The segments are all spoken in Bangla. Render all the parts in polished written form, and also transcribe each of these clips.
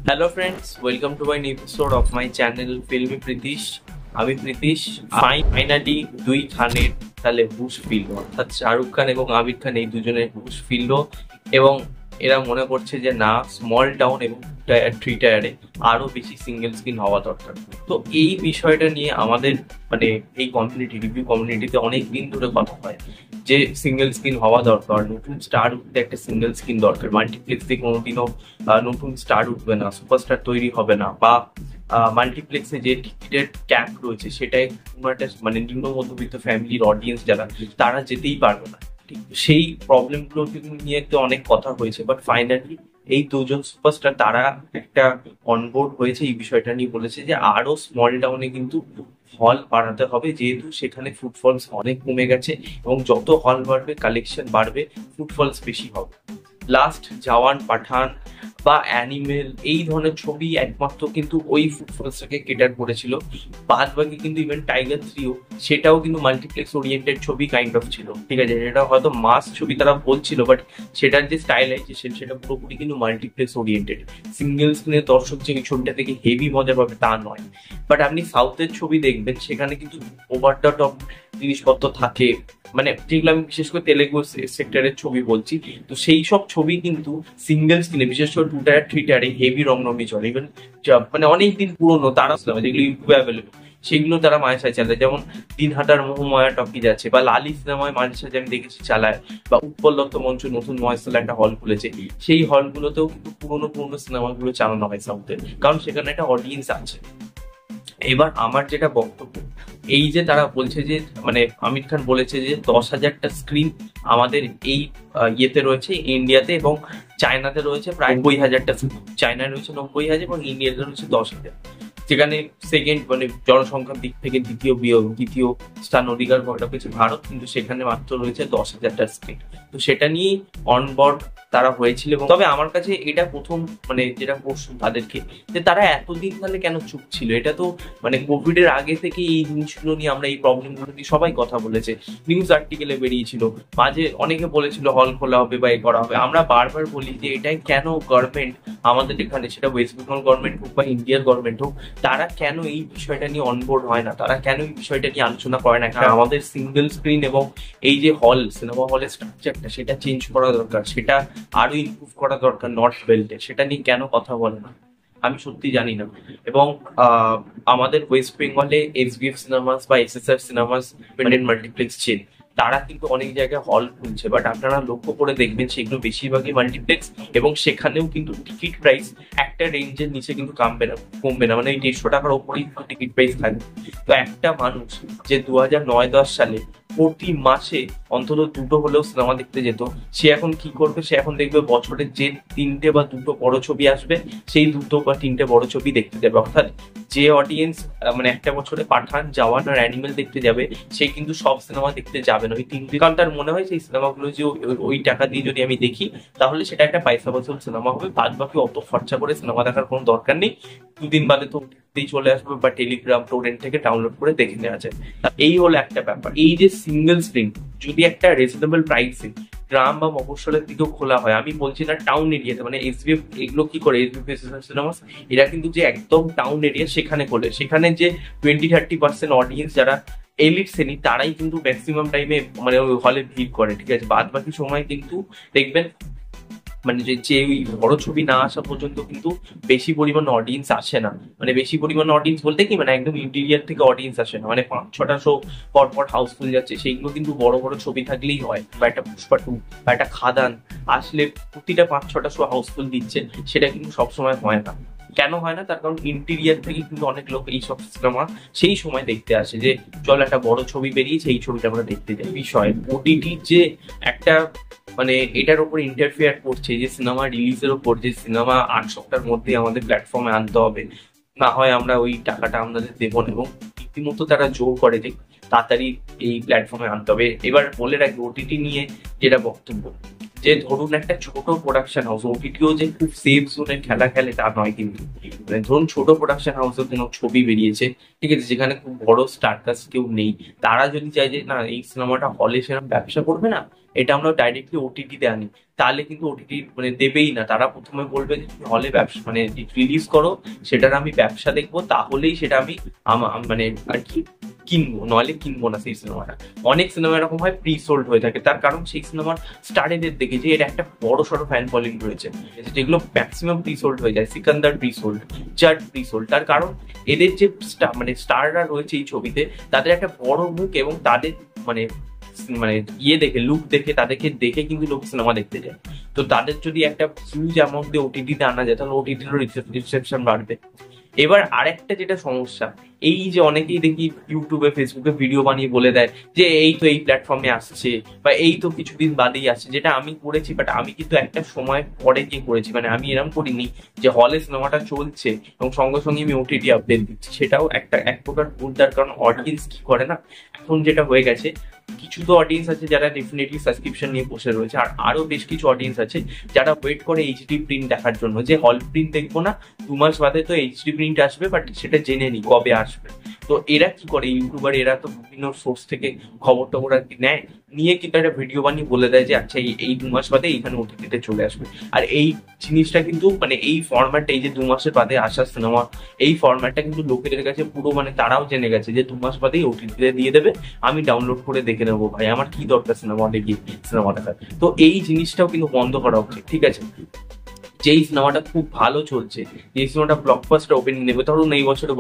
Hello friends, welcome to an episode of my channel Filmy Pritish. আমি প্রীতিশ। ফাইনালি দুই খানের তাহলে হুশ ফিরল, অর্থাৎ শাহরুখ খান এবং আমির খান এই দুজনের হুশ ফিরল এবং এরা মনে করছে যে না, স্মল টাউন এবং থ্রি টায়ারে আরো বেশি সিঙ্গেল স্ক্রিন হওয়া দরকার। তো এই বিষয়টা নিয়ে আমাদের মানে এই কমিউনিটি, রিভিউ কমিউনিটিতে অনেক দিন ধরে কথা হয় যে সিঙ্গেল স্ক্রিন হওয়া দরকার, নতুন স্টার উঠতে একটা সিঙ্গেল স্ক্রিন দরকার। মাল্টিপ্লেক্সে কোনোদিনও নতুন স্টার উঠবে না, সুপারস্টার তৈরি হবে না, বা মাল্টিপ্লেক্সে যে টিকিটের ক্যাপ রয়েছে সেটাই কোনো একটা মানে নিম্ন মধ্যবিত্ত ফ্যামিলির অডিয়েন্স যারা, তারা যেতেই পারবে না। ঠিক সেই প্রবলেমগুলো নিয়ে তো অনেক কথা হয়েছে, বাট ফাইনালি এই দুজন সুপারস্টার তারা একটা অনবোর্ড হয়েছে এই বিষয়টা নিয়ে, বলেছে যে আরো স্মল টাউনে কিন্তু হল বাড়াতে হবে, যেহেতু সেখানে ফুটফলস অনেক কমে গেছে এবং যত হল বাড়বে কালেকশন বাড়বে, ফুটফলস বেশি হবে। লাস্ট জওয়ান, পাঠান বা অ্যানিমেল এই ধরনের ছবি একমাত্র কিন্তু ওই ফুটফলসটাকে কেটার করেছিল, বাদ বাকি কিন্তু ইভেন টাইগার 3ও সেটাও কিন্তু মাল্টিপ্লেক্স ওরিয়েন্টেড ছবি কাইন্ড অফ ছিল। ঠিক আছে, সেটা হয়তো মাস ছবি তারা বলছিল, বাট সেটার যে স্টাইলাইজেশন সেটা পুরোপুরি কিন্তু মাল্টিপ্লেক্স ওরিয়েন্টেড। সিঙ্গেল স্ক্রিনের দর্শক যে এই ছবিটা থেকে হেভি মজা পাবে তা নয়। বাট আপনি সাউথের ছবি দেখবেন, সেখানে কিন্তু ওভার দ্য টপ জিনিসপত্র থাকে, মানে যেগুলো আমি বিশেষ করে তেলেগু সেক্টরের ছবি বলছি। তো সেই সব ছবি কিন্তু সিঙ্গেল স্ক্রিনে, বিশেষ করে 2 টায়ার 3 টায়ারে হেভি রংরমি চলে। ইভেন মানে অনেকদিন পুরোনো তারা যেগুলো ইউটিউবে অ্যাভেলেবল সেগুলো তারা মায়ের সাথে চালায়, যেমন দিনহাটার মোহমায়া টকিজ আছে, বা লালি সিনেমায় মাঝে সাথে আমি দেখেছি চালায়, বা উৎপল দত্ত মঞ্চ নতুন মহেশতলা একটা হল খুলেছে, সেই হলগুলোতেও কিন্তু পুরোনো পুরোনো সিনেমাগুলো চালানো হয় সাউথের, কারণ সেখানে একটা অডিয়েন্স আছে। এবার আমার যেটা বক্তব্য, এই যে তারা বলছে যে মানে আমির খান বলেছে যে 10,000টা স্ক্রিন আমাদের এই ইয়েতে রয়েছে ইন্ডিয়াতে, এবং চায়নাতে রয়েছে প্রায় 90,000টা স্ক্রিন। চায়নায় রয়েছে 90,000 এবং ইন্ডিয়াতে রয়েছে 10,000, যেখানে সেকেন্ড মানে জনসংখ্যার দিক থেকে দ্বিতীয় স্থান অধিকার করা পেয়েছে ভারত, কিন্তু সেখানে মাত্র রয়েছে 10,000টা স্ক্রিন। তো সেটা নিয়েই অনবোর্ড তারা হয়েছিল। এবং তবে আমার কাছে এটা প্রথম মানে যেটা প্রশ্ন তাদেরকে, যে তারা এতদিন তাহলে কেন চুপ ছিল? এটা তো মানে কোভিড এর আগে থেকে এই জিনিসগুলো নিয়ে আমরা এই প্রবলেমগুলো নিয়ে সবাই কথা বলেছে, নিউজ আর্টিকেলে বেরিয়েছিল, মাঝে অনেকে বলেছিল হল খোলা হবে বা এ করা হবে। আমরা বারবার বলি যে এটাই কেন গভর্নমেন্ট আমাদের এখানে, সেটা ওয়েস্ট বেঙ্গল গভর্নমেন্ট হোক বা ইন্ডিয়ার গভর্নমেন্ট হোক, তারা কেন এই বিষয়টা নিয়ে অনবোর্ড হয় না, তারা কেন এই বিষয়টা নিয়ে আলোচনা করে না? আমাদের সিঙ্গেল স্ক্রিন এবং এই যে হল, সিনেমা হলের স্ট্রাকচারটা সেটা চেঞ্জ করা দরকার, সেটা আরো ইমপ্রুভ করা দরকার নর্থ বেল্টে, সেটা নিয়ে কেন কথা বলে না আমি সত্যি জানি না। এবং আমাদের ওয়েস্ট বেঙ্গলে এসবিএফ সিনেমাস বা SSR cinemas independent multiplex chain, তারা কিন্তু অনেক জায়গায় হল খুলছে, বাট আপনারা লক্ষ্য করে দেখবেন সেগুলো বেশিরভাগই মাল্টিপ্লেক্স, এবং সেখানেও কিন্তু টিকিট প্রাইস একটা রেঞ্জের নিচে কিন্তু কমবে না, মানে এই 150 টাকার ওপরেই টিকিট প্রাইস থাকবে। তো একটা মানুষ যে 2009-10 সালে প্রতি মাসে অন্তত দুটো হলেও সিনেমা দেখতে যেত, সে এখন কি করবে? সে এখন দেখবে বছরের যে 3টে বা 2টো বড় ছবি আসবে, সেই 2টো বা 3টে বড় ছবি দেখতে যাবে। অর্থাৎ যে অডিয়েন্স মানে একটা বছরে পাঠান, জওয়ান আর অ্যানিমেল দেখতে যাবে, সে কিন্তু সব সিনেমা দেখতে যাবে না ওই 3টে, কারণ তার মনে হয় সেই সিনেমাগুলো যে ওই টাকা দিয়ে যদি আমি দেখি তাহলে সেটা একটা পয়সা বসুল সিনেমা হবে, বাদ বাকি অত খরচা করে সিনেমা দেখার কোনো দরকার নেই, 2 দিন বাদে তো চলে আসবে বা টেলিগ্রাম টোরেন্ট থেকে ডাউনলোড করে দেখে নেওয়া যায়। এই হলো একটা ব্যাপার। এই যে সিঙ্গেল স্ক্রিন যদি একটা রিজনেবল প্রাইসে গ্রাম বা মফস্বলের দিকেও খোলা হয়, আমি বলছি না টাউন এরিয়াতে, মানে এসবিএফ এগুলো কি করে, এসবিএফ সিনেমাস এরা কিন্তু যে একদম টাউন এরিয়া সেখানে খোলে, সেখানে যে 20-30% অডিয়েন্স যারা এলিট শ্রেণী, তারাই কিন্তু ম্যাক্সিমাম টাইমে মানে ওই হলে ভিড় করে। ঠিক আছে, বাদ বাকি সময় কিন্তু দেখবেন মানে যে ওই বড় ছবি না আসা পর্যন্ত কিন্তু বেশি পরিমাণ অডিয়েন্স আসে না। মানে বেশি পরিমাণ অডিয়েন্স বলতে কি, মানে একদম ইন্টেরিয়ার থেকে অডিয়েন্স আসে না, মানে 5-6টা শো পর পর হাউসফুল যাচ্ছে, সেইগুলো কিন্তু বড় বড় ছবি থাকলেই হয়, বা একটা পুষ্পা 2 বা একটা খাদান আসলে প্রতিটা 5-6টা শো হাউসফুল দিচ্ছে, সেটা কিন্তু সবসময় হয় না। কেন হয় না? তার কারণ ইন্টেরিয়ার থেকে কিন্তু অনেক লোক এই সব সিনেমা সেই সময় দেখতে আসে, যে চল একটা বড় ছবি বেরিয়েছে, এই ছবিটা আমরা দেখতে যাই। বিষয় ওটিটির যে একটা মানে এটার উপর ইন্টারফেয়ার করছে, যে সিনেমা রিলিজের উপর, যে সিনেমা 8 সপ্তাহের মধ্যে আমাদের প্ল্যাটফর্মে আনতে হবে, না হয় আমরা ওই টাকাটা আমাদের দেবো না, এবং রীতিমতো তারা জোর করে যে তাড়াতাড়ি এই প্ল্যাটফর্মে আনতে হবে। এবার বলে রাখি ওটিটি নিয়ে যেটা বক্তব্য, যে ধরুন একটা ছোট প্রোডাকশন হাউস, ওটিটিও যে খুব সেফ জোনে খেলা খেলে তা নয় কিন্তু, মানে ধরুন ছোট প্রোডাকশন হাউসের কোনো ছবি বেরিয়েছে, ঠিক আছে, যেখানে খুব বড় স্টার কাস্ট কেউ নেই, তারা যদি চায় যে না এই সিনেমাটা হলে সেরকম ব্যবসা করবে না, এটা আমরা ডাইরেক্টলি ওটিটিতে আনি, তাহলে কিন্তু ওটিটি মানে দেবেই না। তারা প্রথমে বলবে যে তুমি হলে ব্যবসা মানে রিলিজ করো, সেটার আমি ব্যবসা দেখবো, তাহলেই সেটা আমি মানে আর কি কিনবো, নইলে কিনবো না সেই সিনেমাটা। অনেক সিনেমা এরকম হয় প্রি সোল্ড হয়ে থাকে, তার কারণ সেই সিনেমার স্টারেদের দেখে যে এর একটা বড় সড়ো ফ্যান ফলোইং রয়েছে, যেগুলো ম্যাক্সিমাম প্রি সোল্ড হয়ে যায়। সিকান্দার প্রি সোল্ড, জাট প্রি সোল্ড, তার কারণ এদের যে মানে স্টাররা রয়েছে এই ছবিতে, তাদের একটা বড় মুখ এবং তাদের মানে মানে দেখে লুক দেখে তাদেরকে দেখে কিন্তু লোক সিনেমা দেখতে যায়। তো তাদের যদি একটা হিউজ অ্যামাউন্ট দিয়ে ওটিটিতে আনা যায়, তাহলে ওটিটির রিসেপশন বাড়বে। এবার আরেকটা যেটা সমস্যা, এই যে অনেকেই দেখি ইউটিউবে ফেসবুকে ভিডিও বানিয়ে বলে দেয় যে এই তো এই প্ল্যাটফর্মে আসছে বা এই তো কিছুদিন বাদেই আসছে, যেটা আমি করেছি, বাট আমি কিন্তু একটা সময় পরে গিয়ে করেছি। মানে আমি এরকম করিনি যে হলে সিনেমাটা চলছে এবং সঙ্গে সঙ্গে আমি ওটিটি আপডেট দিচ্ছি, সেটাও একটা এক প্রকার ভুল। তার কারণ অডিয়েন্স কি করে না, এখন যেটা হয়ে গেছে, কিছু তো অডিয়েন্স আছে যারা ডেফিনেটলি সাবস্ক্রিপশন নিয়ে বসে রয়েছে, আর আরো বেশ কিছু অডিয়েন্স আছে যারা ওয়েট করে এইচডি প্রিন্ট দেখার জন্য, যে হল প্রিন্ট দেখবো না, 2 মাস বাদে তো এইচডি প্রিন্ট আসবে, বাট সেটা জেনে নি কবে আসবে। তো এরা কি করে, ইউটিউবার এরা তো বিভিন্ন সোর্স থেকে খবর টবর আর কি নেয়, নিয়ে কিন্তু একটা ভিডিও বানিয়ে বলে দেয় যে আচ্ছা এই 2 মাস বাদে এইখানে ওটিটিতে চলে আসবে। আর এই জিনিসটা কিন্তু মানে এই ফরম্যাটটা, এই যে 2 মাসের বাদে আসা সিনেমা, এই ফরম্যাটটা কিন্তু লোকেদের কাছে পুরো মানে তারাও জেনে গেছে যে 2 মাস বাদেই ওটিটিতে দিয়ে দেবে, আমি ডাউনলোড করে দেখে নেবো, ভাই আমার কি দরকার সিনেমা হলে গিয়ে সিনেমা দেখার। তো এই জিনিসটাও কিন্তু বন্ধ করা উচিত, ঠিক আছে? যেই সিনেমাটা খুব ভালো চলছে, যেই সিনেমাটা ব্লকবাস্টার ওপেনিং নেবে, ধরুন এই বছরে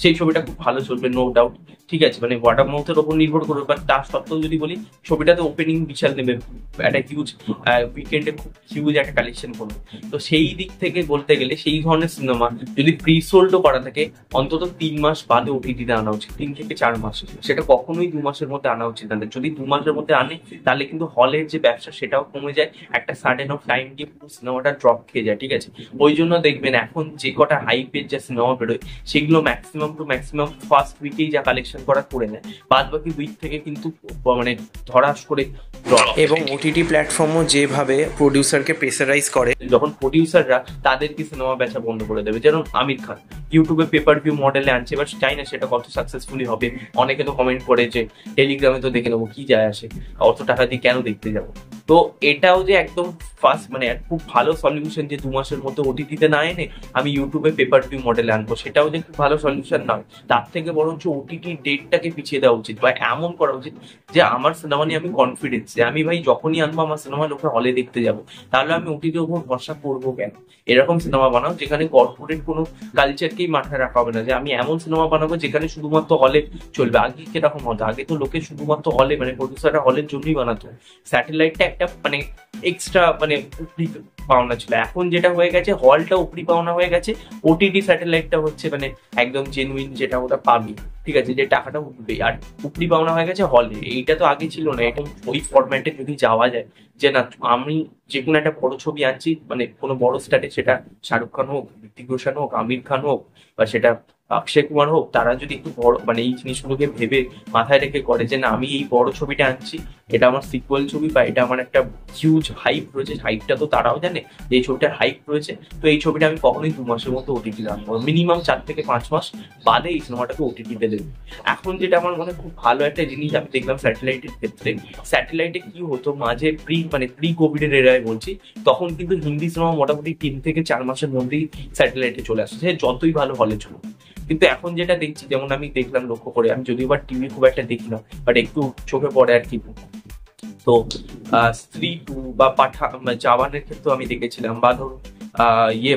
সেই ছবিটা খুব ভালো চলবে, নো ডাউট, ঠিক আছে, মানে ওয়ার্ড অফ মাউথের ওপর নির্ভর করবে, বাট তার সত্ত্বেও যদি বলি ছবিটাতে ওপেনিং বিশাল নেবে, একটা হিউজ উইকেন্ডে খুব হিউজ একটা কালেকশন করবে। তো সেই দিক থেকে বলতে গেলে সেই ধরনের সিনেমা যদি প্রি সোল্ডও করা থাকে, অন্তত 3 মাস বাদে ওটিটিতে আনা উচিত, 3 থেকে 4 মাস, সেটা কখনোই 2 মাসের মধ্যে আনা উচিত না। যদি 2 মাসের মধ্যে আনে, তাহলে কিন্তু হলের যে ব্যবসা সেটাও কমে যায়, একটা সার্টেন অফ টাইম গিয়ে পুরো সিনেমাটা ড্রপ খেয়ে যায়, ঠিক আছে? ওই জন্য দেখবেন এখন যে কটা হাইপের যে সিনেমা বেরোয়, সেগুলো ম্যাক্সিমাম টু ম্যাক্সিমাম ফার্স্ট উইকেই যা কালেকশন করা করে নেয়, বাদ বাকি উইক থেকে কিন্তু মানে ধরাস করে ড্রপ। এবং ওটিটি প্ল্যাটফর্মও যেভাবে প্রডিউসারকে প্রেসারাইজ করে, যখন প্রডিউসাররা তাদেরকে সিনেমা বেচা বন্ধ করে দেবে, যেমন আমির খান ইউটিউবে পেপার ভিউ মডেলে আনছে, এবার চাই না সেটা কত সাকসেসফুলি হবে। অনেকে তো কমেন্ট করে যে টেলিগ্রামে তো দেখে নেবো, কি যায় আসে, অত টাকা দিয়ে কেন দেখতে যাবো। তো এটাও যে একদম ফার্স্ট মানে খুব ভালো সলিউশন যে 2 মাসের মধ্যে ওটিটিতে না এনে আমি ইউটিউবে পেপার ভিউ মডেলে আনবো, সেটাও যে খুব ভালো সলিউশন নয়। তার থেকে বরঞ্চ ওটিটি ডেটটাকে পিছিয়ে দেওয়া উচিত, বা এমন করা উচিত যে আমার সিনেমা নিয়ে আমি কনফিডেন্স, যে আমি ভাই যখনই আনবো আমার সিনেমা লোকে হলে দেখতে যাবো, তাহলে আমি ওটিটির উপর ভরসা করবো কেন? এরকম সিনেমা বানাও যেখানে কর্পোরেট কোনো কালচারকেই মাথায় রাখা হবে না, যে আমি এমন সিনেমা বানাবো যেখানে শুধুমাত্র হলে চলবে। আগে কিরকম হতো, আগে তো লোকে শুধুমাত্র হলে মানে প্রডিউসাররা হলের জন্যই বানাতো, স্যাটেলাইটটা একটা মানে এক্সট্রা মানে উপরি পাওনা ছিল। এখন যেটা হয়ে গেছে, হলটা উপরি পাওনা হয়ে গেছে, ওটিটি স্যাটেলাইটটা হচ্ছে মানে একদম জেনুইন যেটা ওটা পাবি, ঠিক আছে, যে টাকাটা উঠবে, আর উপরি পাওনা হয়ে গেছে হলে। এইটা তো আগে ছিল না। এটা ওই ফরম্যাটে যদি যাওয়া যায়, যে না আমি যে কোনো একটা বড় ছবি আনছি, মানে কোনো বড় স্টারে, সেটা শাহরুখ খান হোক, ঋতিক রোশন হোক, আমির খান হোক, বা সেটা অক্ষয় কুমার হোক, তারা যদি একটু বড় মানে এই জিনিসগুলোকে ভেবে মাথায় রেখে করে যে না আমি এই বড় ছবিটা আনছি, এটা আমার সিকুয়েল ছবি, বা এটা আমার একটা হিউজ হাইপ রয়েছে, হাইপটা তো তারাও জানে যে এই ছবিটার হাইপ রয়েছে, তো এই ছবিটা আমি কখনোই 2 মাসের মধ্যে ওটিটি আনবো, মিনিমাম 4 থেকে 5 মাস বাদে এই সিনেমাটাকে ওটিটিতে দেবে। এখন যেটা আমার মনে খুব ভালো একটা জিনিস আমি দেখলাম স্যাটেলাইটের ক্ষেত্রে, স্যাটেলাইটে কি হতো মাঝে প্রি কোভিড এর এরায় বলছি, তখন কিন্তু হিন্দি সিনেমা মোটামুটি 3 থেকে 4 মাসের মধ্যেই স্যাটেলাইটে চলে আসছে, যতই ভালো হলে চলো। কিন্তু এখন যেটা দেখছি, যেমন আমি দেখলাম লক্ষ্য করে, আমি যদিও বা টিভি খুব একটা দেখি না, বাট একটু চোখে পড়ে আর কি, তো স্ত্রী 2 বা জওয়ানের ক্ষেত্রে আমি দেখেছিলাম, বা ধরুন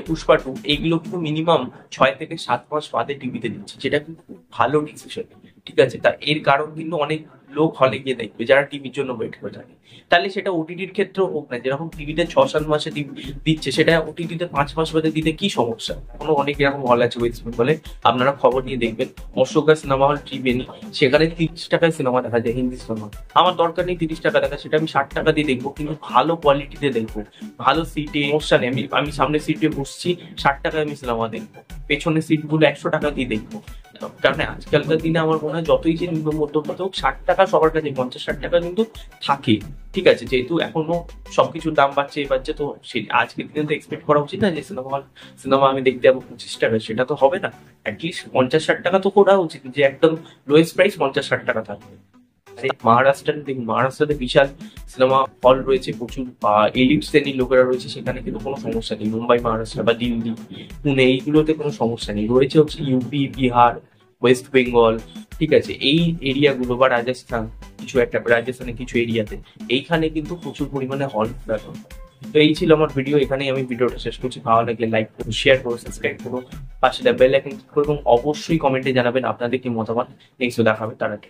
পুষ্পা 2, এইগুলো কিন্তু মিনিমাম 6 থেকে 7 মাস বাদে টিভিতে দিচ্ছে, যেটা কিন্তু খুব ভালো ডিসিশন, ঠিক আছে? তা এর কারণ কিন্তু অনেক লোক হলে গিয়ে দেখবে যারা টিভির জন্য ওয়েট করে থাকে। তাহলে সেটা ওটিটির ক্ষেত্রেও হোক না, যেরকম টিভিতে 6-7 মাসে দিচ্ছে, সেটা ওটিটিতে 5 মাস বাদে দিতে কি সমস্যা? কোনো অনেক এরকম হল আছে ওয়েস্ট বেঙ্গলে, আপনারা খবর নিয়ে দেখবেন, অশোকা সিনেমা হল ত্রিবেণী, সেখানে 30 টাকায় সিনেমা দেখা যায়, হিন্দি সিনেমা। আমার দরকার নেই 30 টাকা দেখা, সেটা আমি 60 টাকা দিয়ে দেখবো, কিন্তু ভালো কোয়ালিটিতে দেখবো, ভালো সিটে, সমস্যা নেই, আমি সামনের সিটে বসছি, 60 টাকায় আমি সিনেমা দেখবো, পেছনের সিটগুলো 100 টাকা দিয়ে দেখবো। কারণ আজকালকার দিনে আমার মনে হয় যতই যে নিম্ন মধ্যবিত্ত হোক, 60 টাকা সবার কাছে, 50-60 টাকা কিন্তু থাকে, ঠিক আছে? যেহেতু এখনো সবকিছুর দাম বাড়ছে, তো আজকের দিনে তো এক্সপেক্ট করা উচিত না যে সিনেমা আমি দেখতে যাবো 25 টাকা, সেটা তো হবে না। অ্যাটলিস্ট 50-60 টাকা তো করা উচিত, যে একদম লোয়েস্ট প্রাইস 50-60 টাকা থাকবে। মহারাষ্ট্রের দেখুন, মহারাষ্ট্রতে বিশাল সিনেমা হল রয়েছে, প্রচুর এলিট শ্রেণীর লোকেরা রয়েছে, সেখানে কিন্তু কোনো সমস্যা নেই। মুম্বাই, মহারাষ্ট্র বা দিল্লি, পুনে এইগুলোতে কোনো সমস্যা নেই। রয়েছে হচ্ছে ইউপি, বিহার, ওয়েস্ট বেঙ্গল, ঠিক আছে, এই এরিয়াগুলো বা রাজস্থান, কিছু একটা রাজস্থানের কিছু এরিয়াতে এইখানে কিন্তু প্রচুর পরিমাণে হল ব্যবহার। তো এই ছিল আমার ভিডিও, এখানেই আমি ভিডিওটা শেষ করছি। ভালো লাগলে লাইক করো, শেয়ার করো, সাবস্ক্রাইব করো, পাশে বেল আইকন ক্লিক করো এবং অবশ্যই কমেন্টে জানাবেন আপনাদের কি মতামত। নেক্সট দেখা হবে তার আগে।